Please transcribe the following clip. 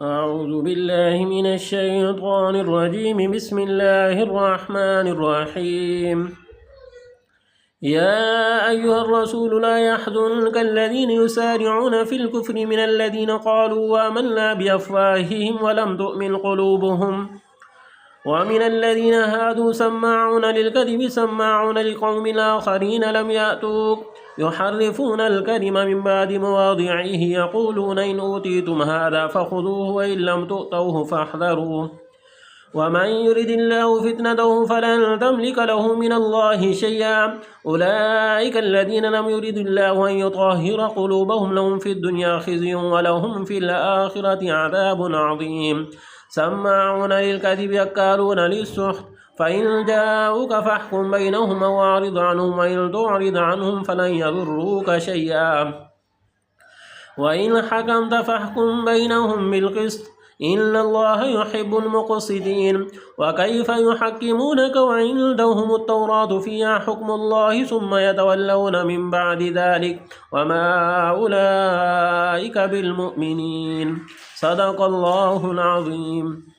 أعوذ بالله من الشيطان الرجيم. بسم الله الرحمن الرحيم. يا أيها الرسول لا يحزنك الذين يسارعون في الكفر من الذين قالوا آمنا بأفواههم ولم تؤمن قلوبهم ومن الذين هادوا سماعون للكذب سماعون لقوم آخرين لم يأتوك يحرفون الكلم من بعد مواضعه يقولون إن أوتيتم هذا فخذوه وإن لم تؤتوه فاحذروه ومن يرد الله فتنته فلن تملك له من الله شيئا أولئك الذين لم يرد الله أن يطهر قلوبهم لهم في الدنيا خزي ولهم في الآخرة عذاب عظيم. سماعون للكذب أكالون للسحت فإن جاءوك فاحكم بينهم واعرض عنهم وإن تعرض عنهم فلن يضروك شيئا وإن حكمت فاحكم بينهم بالقسط إن الله يحب المقسطين. وكيف يحكمونك وعندهم التوراة فيها حكم الله ثم يتولون من بعد ذلك وما أولئك بالمؤمنين. صدق الله العظيم.